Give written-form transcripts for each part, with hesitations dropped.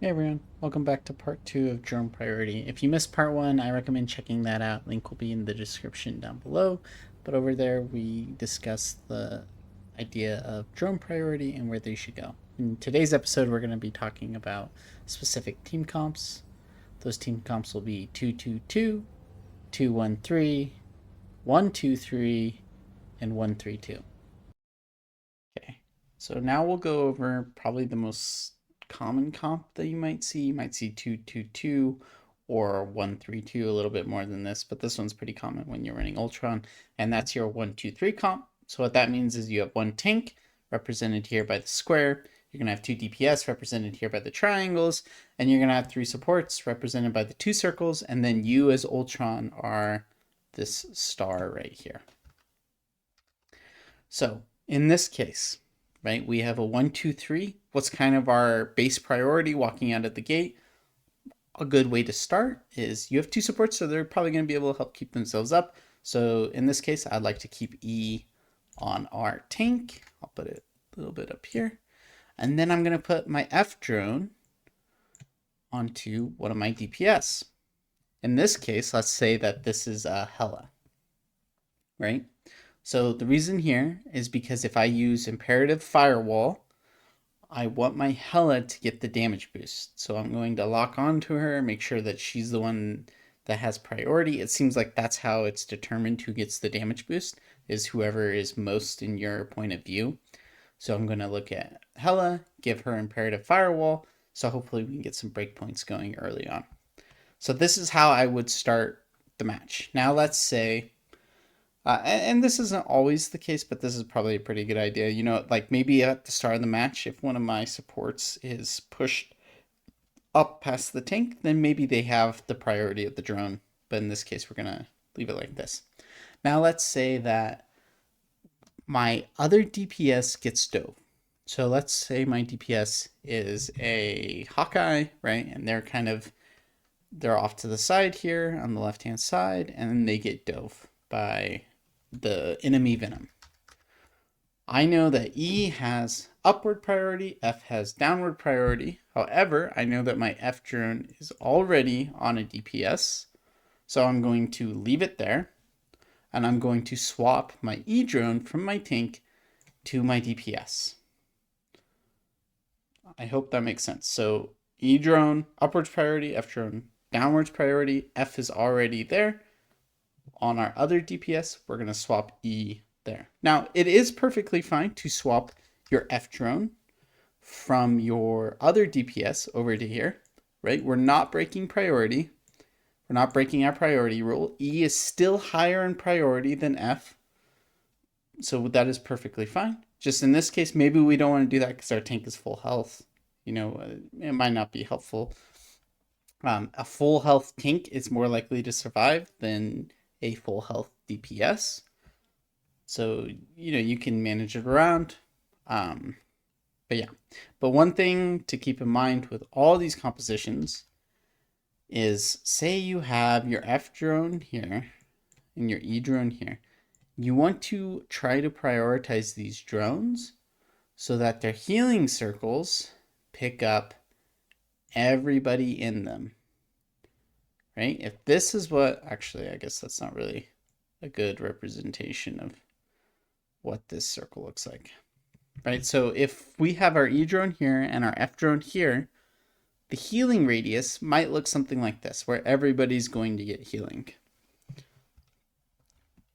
Hey everyone, welcome back to part 2 of Drone Priority. If you missed part 1, I recommend checking that out. Link will be in the description down below. But over there, we discuss the idea of drone priority and where they should go. In today's episode, we're going to be talking about specific team comps. Those team comps will be 222, 213, 123, and 132. Okay, so now we'll go over probably the most common comp that you might see. You might see 222 or 132, a little bit more than this, but this one's pretty common when you're running Ultron, and that's your 123 comp. So what that means is you have one tank represented here by the square, you're going to have two DPS represented here by the triangles, and you're going to have three supports represented by the two circles, and then you as Ultron are this star right here. So in this case, right, we have a 123. What's kind of our base priority walking out of the gate? A good way to start is you have two supports, so they're probably going to be able to help keep themselves up. So in this case, I'd like to keep E on our tank. I'll put it a little bit up here. And then I'm going to put my F drone onto one of my DPS. In this case, let's say that this is a Hela, right? So the reason here is because if I use Imperative Firewall, I want my Hela to get the damage boost. So I'm going to lock onto her, make sure that she's the one that has priority. It seems like that's how it's determined who gets the damage boost, is whoever is most in your point of view. So I'm going to look at Hela, give her Imperative Firewall, so hopefully we can get some breakpoints going early on. So this is how I would start the match. Now let's say and this isn't always the case, but this is probably a pretty good idea. You know, like maybe at the start of the match, if one of my supports is pushed up past the tank, then maybe they have the priority of the drone. But in this case, we're going to leave it like this. Now let's say that my other DPS gets dove. So let's say my DPS is a Hawkeye, right? And they're off to the side here on the left hand side, and they get dove by the enemy venom. I know that E has upward priority, F has downward priority. However, I know that my F drone is already on a DPS, so I'm going to leave it there, and I'm going to swap my E drone from my tank to my DPS. I hope that makes sense. So E drone, upwards priority, F drone, downwards priority, F is already there. On our other DPS, we're going to swap E there. Now, it is perfectly fine to swap your F drone from your other DPS over to here, right? We're not breaking priority. We're not breaking our priority rule. E is still higher in priority than F, so that is perfectly fine. Just in this case, maybe we don't want to do that because our tank is full health. You know, it might not be helpful. A full health tank is more likely to survive than a full health DPS. So, you know, you can manage it around. But yeah, but one thing to keep in mind with all these compositions is say you have your F drone here and your E drone here. You want to try to prioritize these drones so that their healing circles pick up everybody in them. Right? If this is what, actually, I guess that's not really a good representation of what this circle looks like. Right? So if we have our E drone here and our F drone here, the healing radius might look something like this, where everybody's going to get healing.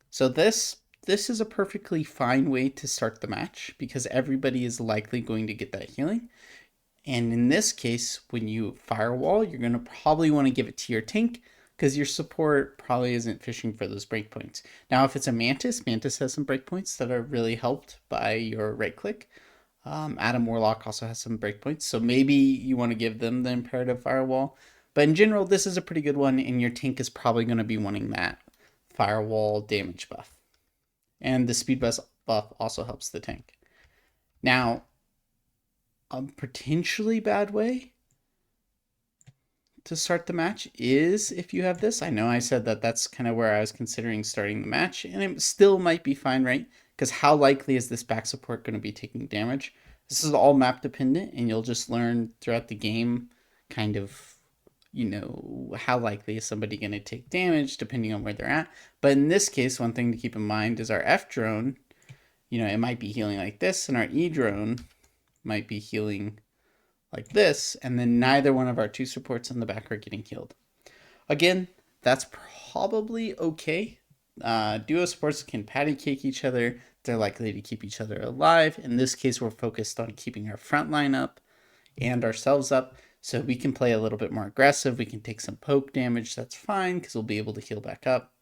So this is a perfectly fine way to start the match because everybody is likely going to get that healing. And in this case, when you firewall, you're going to probably want to give it to your tank because your support probably isn't fishing for those breakpoints. Now, if it's a Mantis, Mantis has some breakpoints that are really helped by your right click. Adam Warlock also has some breakpoints, so maybe you want to give them the Imperative Firewall. But in general, this is a pretty good one, and your tank is probably going to be wanting that Firewall damage buff. And the speed buff also helps the tank. Now, a potentially bad way to start the match is if you have this. I know I said that that's kind of where I was considering starting the match, and it still might be fine, right? Because how likely is this back support going to be taking damage? This is all map dependent, and you'll just learn throughout the game kind of, how likely is somebody going to take damage depending on where they're at. But in this case, one thing to keep in mind is our F drone, it might be healing like this, and our E drone might be healing like this, and then neither one of our two supports on the back are getting healed. Again, that's probably okay. Duo supports can patty cake each other. They're likely to keep each other alive. In this case, we're focused on keeping our front line up and ourselves up, so we can play a little bit more aggressive. We can take some poke damage. That's fine because we'll be able to heal back up.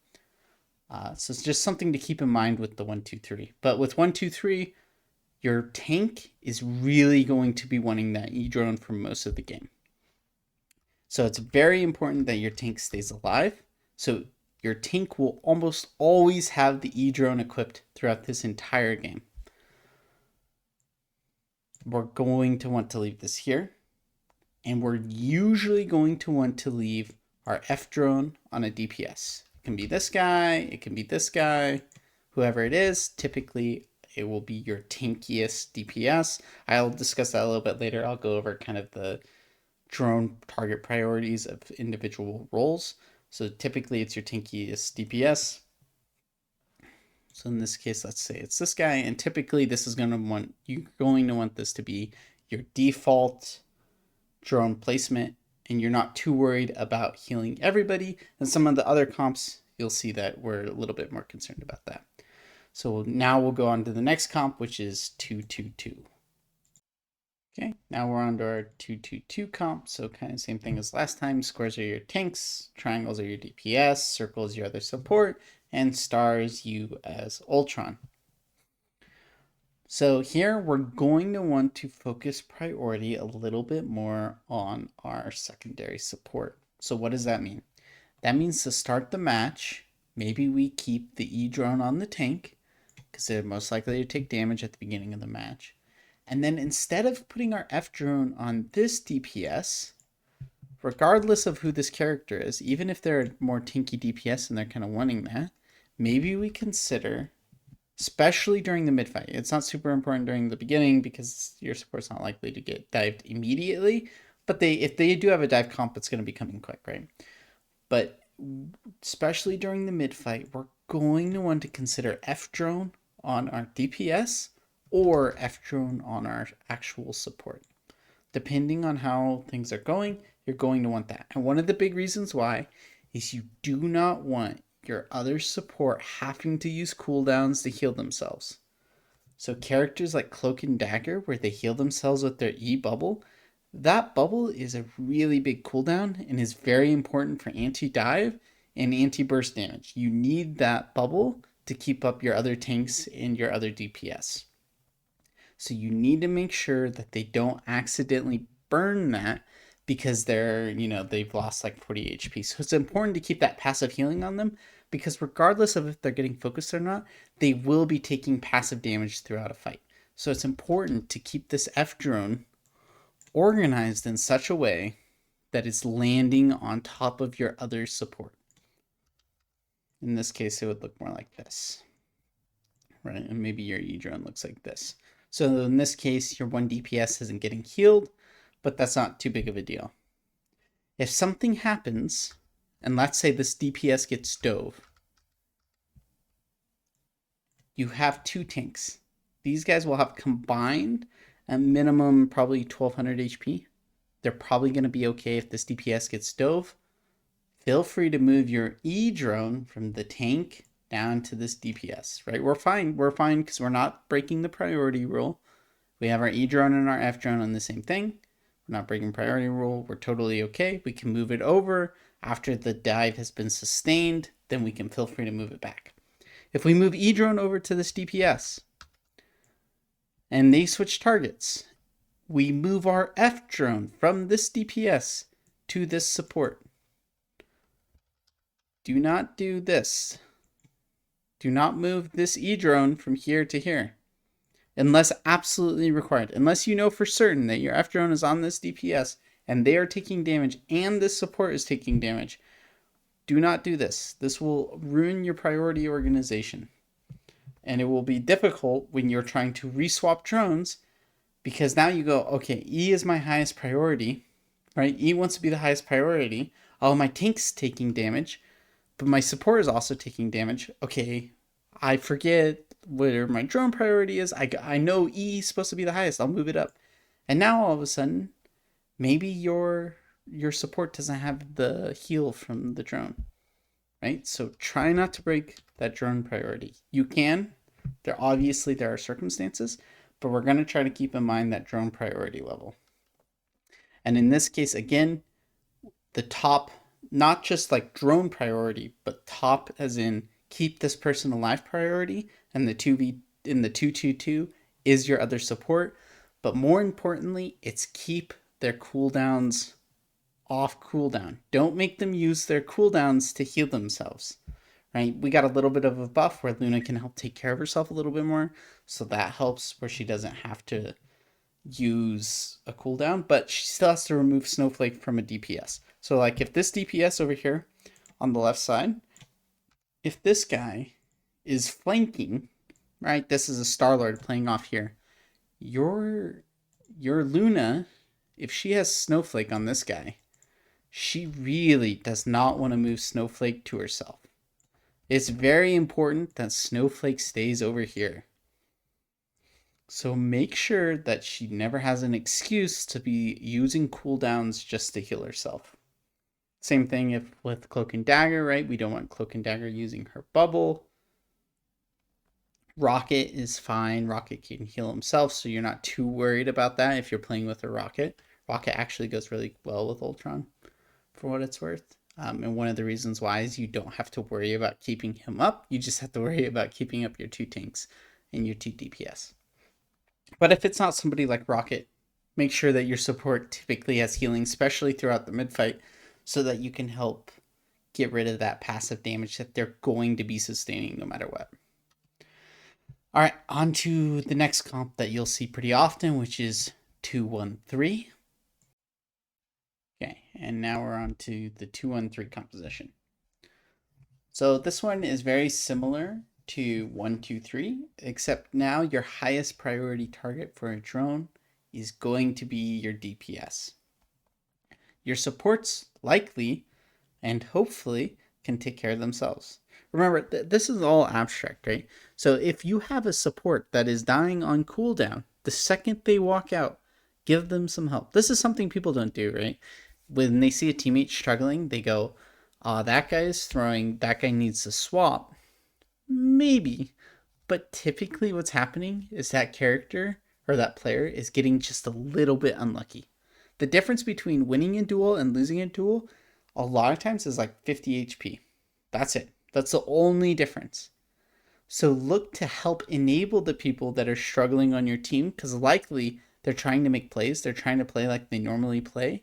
So it's just something to keep in mind with the 1-2-3. But with 1-2-3, your tank is really going to be wanting that E drone for most of the game. So it's very important that your tank stays alive. So your tank will almost always have the E drone equipped throughout this entire game. We're going to want to leave this here. And we're usually going to want to leave our F drone on a DPS. It can be this guy, it can be this guy, whoever it is. Typically, it will be your tankiest DPS. I'll discuss that a little bit later. I'll go over kind of the drone target priorities of individual roles. So typically it's your tankiest DPS. So in this case, let's say it's this guy, and typically this is you're going to want this to be your default drone placement, and you're not too worried about healing everybody. And some of the other comps, you'll see that we're a little bit more concerned about that. So now we'll go on to the next comp, which is 2-2-2. Okay, now we're on to our 2-2-2 comp. So kind of same thing as last time. Squares are your tanks, triangles are your DPS, circles your other support, and stars you as Ultron. So here we're going to want to focus priority a little bit more on our secondary support. So what does that mean? That means to start the match, maybe we keep the E drone on the tank because they're most likely to take damage at the beginning of the match. And then instead of putting our F drone on this DPS, regardless of who this character is, even if they're a more tanky DPS and they're kind of wanting that, maybe we consider, especially during the mid fight. It's not super important during the beginning because your support's not likely to get dived immediately. But if they do have a dive comp, it's going to be coming quick, right? But especially during the mid fight, we're going to want to consider F drone on our DPS or F drone on our actual support. Depending on how things are going, you're going to want that. And one of the big reasons why is you do not want your other support having to use cooldowns to heal themselves. So characters like Cloak and Dagger, where they heal themselves with their E bubble, that bubble is a really big cooldown and is very important for anti-dive and anti-burst damage. You need that bubble to keep up your other tanks and your other DPS. So you need to make sure that they don't accidentally burn that because they've lost like 40 HP. So it's important to keep that passive healing on them because regardless of if they're getting focused or not, they will be taking passive damage throughout a fight. So it's important to keep this F drone organized in such a way that it's landing on top of your other support. In this case, it would look more like this, right? And maybe your E drone looks like this. So in this case, your one DPS isn't getting healed, but that's not too big of a deal. If something happens, and let's say this DPS gets dove, you have two tanks. These guys will have combined a minimum probably 1200 HP. They're probably going to be okay if this DPS gets dove. Feel free to move your E drone from the tank down to this DPS, right? We're fine because we're not breaking the priority rule. We have our E drone and our F drone on the same thing. We're not breaking priority rule. We're totally okay. We can move it over after the dive has been sustained. Then we can feel free to move it back. If we move E drone over to this DPS and they switch targets, we move our F drone from this DPS to this support. Do not do this. Do not move this E drone from here to here. Unless absolutely required. Unless you know for certain that your F drone is on this DPS and they are taking damage and this support is taking damage. Do not do this. This will ruin your priority organization. And it will be difficult when you're trying to reswap drones because now you go, okay, E is my highest priority. right? E wants to be the highest priority. Oh, my tank's taking damage, but my support is also taking damage. Okay, I forget where my drone priority is. I know E is supposed to be the highest. I'll move it up. And now all of a sudden, maybe your support doesn't have the heal from the drone, right? So try not to break that drone priority. You can. There are circumstances, but we're going to try to keep in mind that drone priority level. And in this case, again, the top, not just like drone priority, but top as in keep this person alive priority, and the 2v in the 222 is your other support. But more importantly, it's keep their cooldowns off cooldown. Don't make them use their cooldowns to heal themselves. Right? We got a little bit of a buff where Luna can help take care of herself a little bit more, so that helps where she doesn't have to use a cooldown, but she still has to remove Snowflake from a DPS. So like if this DPS over here on the left side, if this guy is flanking, right? This is a Star-Lord playing off here. Your Luna, if she has Snowflake on this guy, she really does not want to move Snowflake to herself. It's very important that Snowflake stays over here. So make sure that she never has an excuse to be using cooldowns just to heal herself. Same thing if with Cloak and Dagger, right? We don't want Cloak and Dagger using her bubble. Rocket is fine. Rocket can heal himself, so you're not too worried about that if you're playing with a Rocket. Rocket actually goes really well with Ultron, for what it's worth. And one of the reasons why is you don't have to worry about keeping him up. You just have to worry about keeping up your 2 tanks and your 2 DPS. But if it's not somebody like Rocket, make sure that your support typically has healing, especially throughout the mid-fight, so that you can help get rid of that passive damage that they're going to be sustaining no matter what. All right, on to the next comp that you'll see pretty often, which is 2-1-3. Okay, and now we're on to the 2-1-3 composition. So this one is very similar to 1-2-3, except now your highest priority target for a drone is going to be your DPS. Your supports likely and hopefully can take care of themselves. Remember, this is all abstract, right? So if you have a support that is dying on cooldown, the second they walk out, give them some help. This is something people don't do, right? When they see a teammate struggling, they go, that guy is throwing, that guy needs to swap. Maybe. But typically what's happening is that character or that player is getting just a little bit unlucky. The difference between winning a duel and losing a duel a lot of times is like 50 HP. That's it. That's the only difference. So look to help enable the people that are struggling on your team, because likely they're trying to make plays. They're trying to play like they normally play.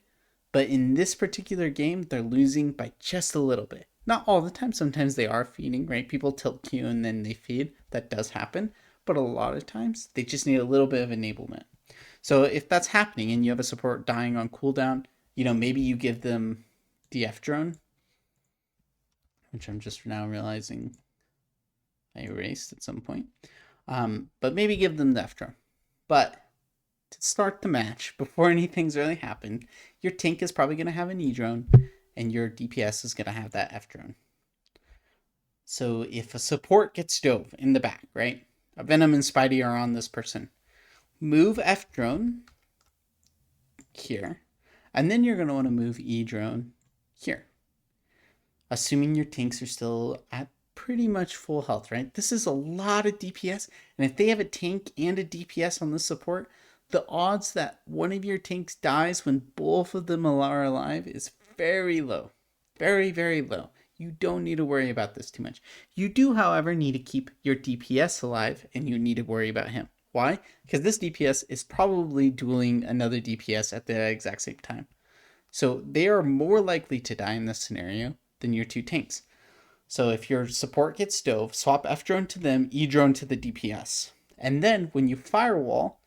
But in this particular game, they're losing by just a little bit. Not all the time. Sometimes they are feeding, right? People tilt Q and then they feed. That does happen. But a lot of times, they just need a little bit of enablement. So if that's happening and you have a support dying on cooldown, maybe you give them the F drone, which I'm just now realizing I erased at some point. But maybe give them the F drone. But to start the match, before anything's really happened, your tank is probably going to have an E drone, and your DPS is going to have that F drone. So if a support gets dove in the back, right? A Venom and Spidey are on this person. Move F drone here, and then you're going to want to move E drone here. Assuming your tanks are still at pretty much full health, right? This is a lot of DPS, and if they have a tank and a DPS on the support, the odds that one of your tanks dies when both of them are alive is very low. Very, very low. You don't need to worry about this too much. You do, however, need to keep your DPS alive, and you need to worry about him. Why? Because this DPS is probably dueling another DPS at the exact same time. So they are more likely to die in this scenario than your 2 tanks. So if your support gets dove, swap F drone to them, E drone to the DPS. And then when you firewall,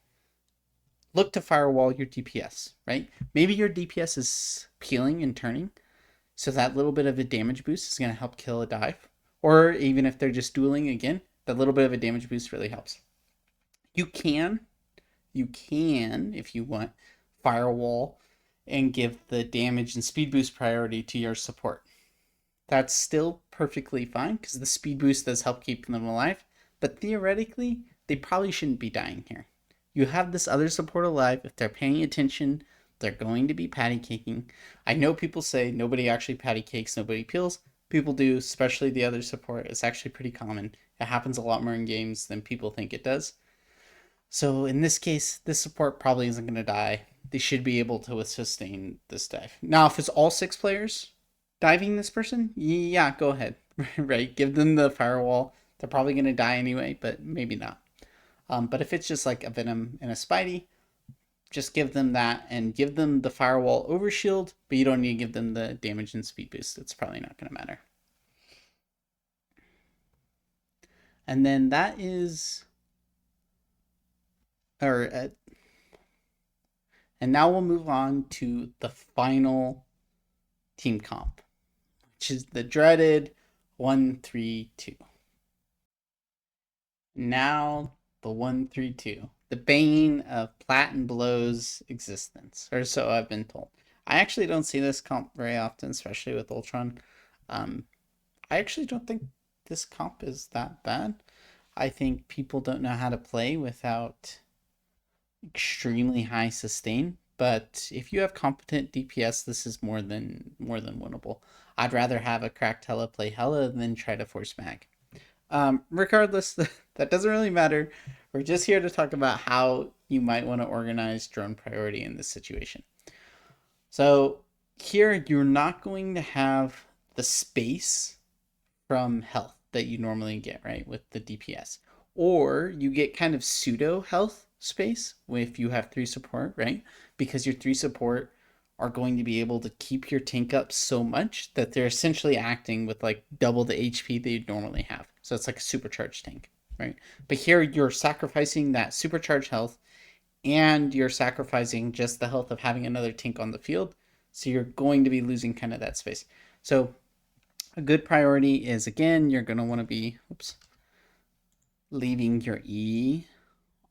look to firewall your DPS, right? Maybe your DPS is peeling and turning, so that little bit of a damage boost is going to help kill a dive. Or even if they're just dueling again, that little bit of a damage boost really helps. You can, if you want, firewall and give the damage and speed boost priority to your support. That's still perfectly fine because the speed boost does help keep them alive, but theoretically, they probably shouldn't be dying here. You have this other support alive. If they're paying attention, they're going to be patty caking. I know people say nobody actually patty cakes, nobody peels. People do, especially the other support. It's actually pretty common. It happens a lot more in games than people think it does. So in this case, this support probably isn't going to die. They should be able to sustain this dive. Now, if it's all 6 players diving this person, yeah, go ahead. Right? Give them the firewall. They're probably going to die anyway, but maybe not. But if it's just like a Venom and a Spidey, just give them that and give them the firewall overshield, but you don't need to give them the damage and speed boost. It's probably not going to matter. And then that is, and now we'll move on to the final team comp, which is the dreaded 1-3-2. Now the 1-3-2, the bane of Plat and Blow's existence, or so I've been told. I actually don't see this comp very often, especially with Ultron. I actually don't think this comp is that bad. I think people don't know how to play without extremely high sustain, but if you have competent DPS, this is more than winnable. I'd rather have a cracked Hela play Hela than try to force mag. Regardless, that doesn't really matter. We're just here to talk about how you might want to organize drone priority in this situation. So here, you're not going to have the space from health that you normally get, right, with the DPS. Or you get kind of pseudo health space if you have 3 support, right? Because your 3 support are going to be able to keep your tank up so much that they're essentially acting with like double the HP that you'd normally have. So it's like a supercharged tank, right? But here you're sacrificing that supercharged health and you're sacrificing just the health of having another tank on the field. So you're going to be losing kind of that space. So a good priority is, again, you're going to want to be leaving your E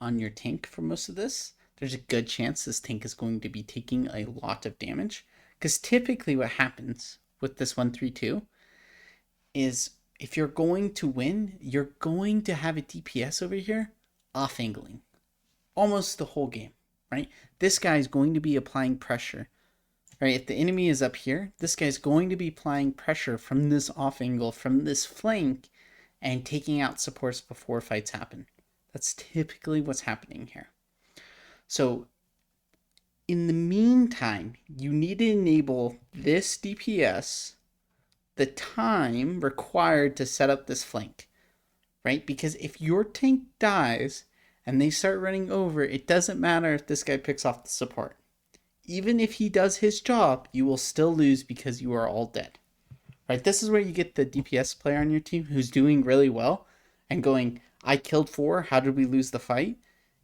on your tank for most of this. There's a good chance this tank is going to be taking a lot of damage. Because typically what happens with this 1-3-2 is if you're going to win, you're going to have a DPS over here off-angling almost the whole game, right? This guy is going to be applying pressure, right? If the enemy is up here, this guy's going to be applying pressure from this off-angle, from this flank, and taking out supports before fights happen. That's typically what's happening here. So in the meantime, you need to enable this DPS the time required to set up this flank, right? Because if your tank dies and they start running over, it doesn't matter if this guy picks off the support. Even if he does his job, you will still lose because you are all dead, right? This is where you get the DPS player on your team who's doing really well and going, I killed 4, how did we lose the fight?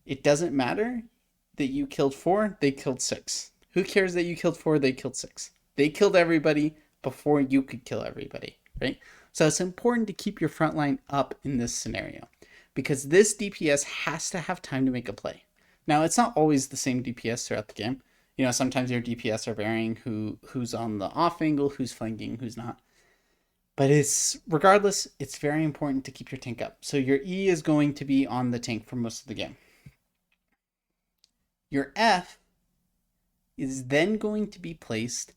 It doesn't matter that you killed 4, they killed 6. Who cares that you killed 4, they killed 6? They killed everybody before you could kill everybody, right? So it's important to keep your front line up in this scenario because this DPS has to have time to make a play. Now, it's not always the same DPS throughout the game. You know, sometimes your DPS are varying who's on the off angle, who's flanking, who's not. But regardless, it's very important to keep your tank up. So your E is going to be on the tank for most of the game. Your F is then going to be placed,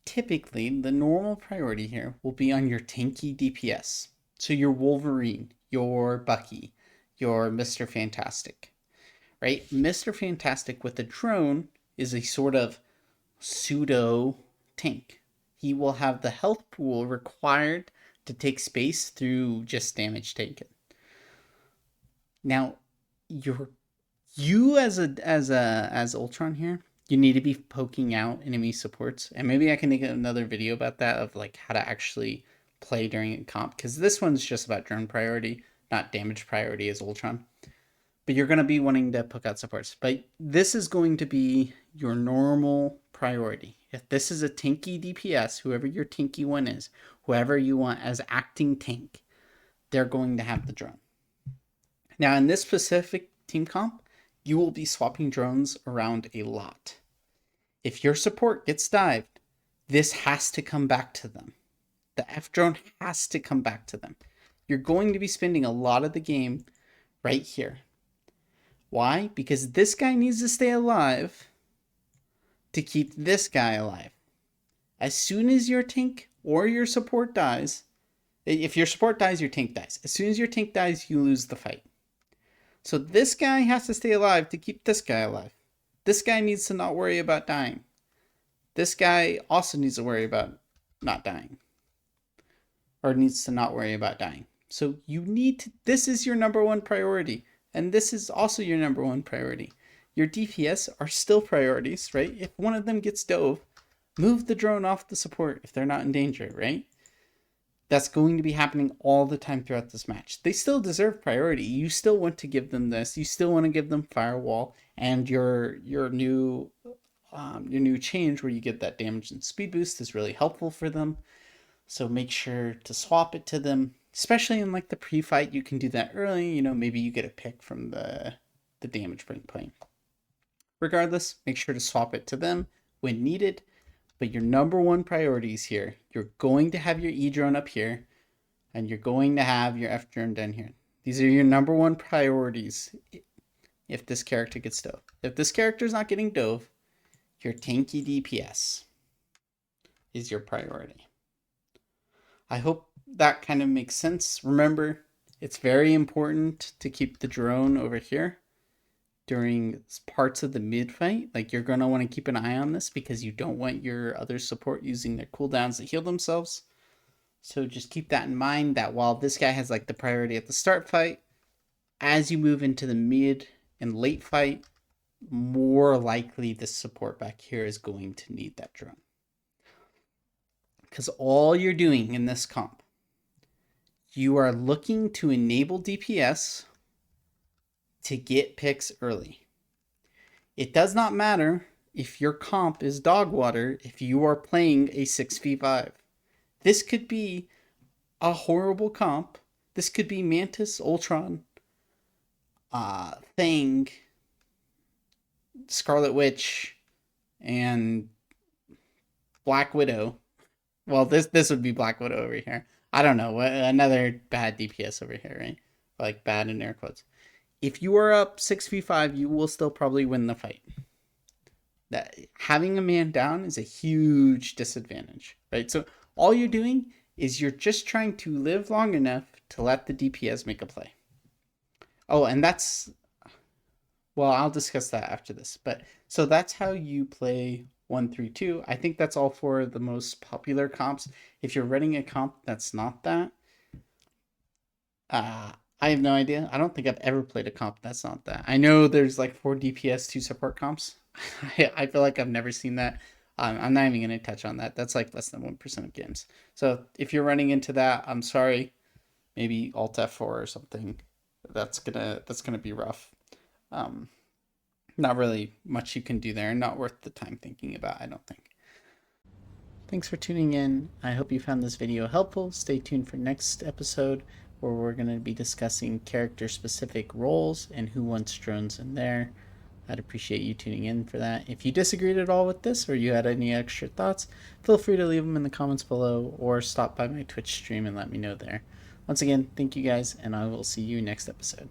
typically, the normal priority here will be on your tanky DPS. So your Wolverine, your Bucky, your Mr. Fantastic, right? Mr. Fantastic with a drone is a sort of pseudo tank. He will have the health pool required to take space through just damage taken. Now, you as Ultron here, you need to be poking out enemy supports, and maybe I can make another video about that of like how to actually play during a comp, because this one's just about drone priority, not damage priority as Ultron. But you're going to be wanting to poke out supports. But this is going to be your normal priority. If this is a tanky DPS, whoever your tanky one is, whoever you want as acting tank, they're going to have the drone. Now, in this specific team comp, you will be swapping drones around a lot. If your support gets dived, this has to come back to them. The F drone has to come back to them. You're going to be spending a lot of the game right here. Why? Because this guy needs to stay alive to keep this guy alive. As soon as your tank or your support dies, if your support dies, your tank dies. As soon as your tank dies, you lose the fight. So this guy has to stay alive to keep this guy alive. This guy needs to not worry about dying. This guy also needs to worry about not dying. Or needs to not worry about dying. So you need to, this is your number one priority. And this is also your number one priority. Your DPS are still priorities, right? If one of them gets dove, move the drone off the support if they're not in danger, right? That's going to be happening all the time throughout this match. They still deserve priority. You still want to give them this. You still want to give them firewall and your new change where you get that damage and speed boost is really helpful for them. So make sure to swap it to them, especially in like the pre-fight. You can do that early. You know, maybe you get a pick from the damage breakpoint. Regardless, make sure to swap it to them when needed. But your number one priorities here, you're going to have your E drone up here, and you're going to have your F drone down here. These are your number one priorities if this character gets dove. If this character is not getting dove, your tanky DPS is your priority. I hope that kind of makes sense. Remember, it's very important to keep the drone over here during parts of the mid fight. Like, you're going to want to keep an eye on this because you don't want your other support using their cooldowns to heal themselves. So just keep that in mind, that while this guy has like the priority at the start fight, as you move into the mid and late fight, more likely the support back here is going to need that drone. Because all you're doing in this comp, you are looking to enable DPS to get picks early. It does not matter if your comp is dog water if you are playing a 6v5. This could be a horrible comp. This could be Mantis, Ultron, Thing, Scarlet Witch, and Black Widow. Well, this would be Black Widow over here. I don't know. Another bad DPS over here, right? Like, bad in air quotes. If you are up 6v5, you will still probably win the fight. That having a man down is a huge disadvantage, right? So all you're doing is you're just trying to live long enough to let the DPS make a play. Oh, and that's, well, I'll discuss that after this. But so that's how you play 1-3-2. I think that's all for the most popular comps. If you're running a comp that's not that, I have no idea. I don't think I've ever played a comp that's not that. I know there's like 4 DPS, 2 support comps. I feel like I've never seen that. I'm not even going to touch on that. That's like less than 1% of games. So if you're running into that, I'm sorry. Maybe Alt F4 or something. That's gonna be rough. Not really much you can do there. Not worth the time thinking about, I don't think. Thanks for tuning in. I hope you found this video helpful. Stay tuned for next episode, where we're going to be discussing character-specific roles and who wants drones in there. I'd appreciate you tuning in for that. If you disagreed at all with this or you had any extra thoughts, feel free to leave them in the comments below or stop by my Twitch stream and let me know there. Once again, thank you guys, and I will see you next episode.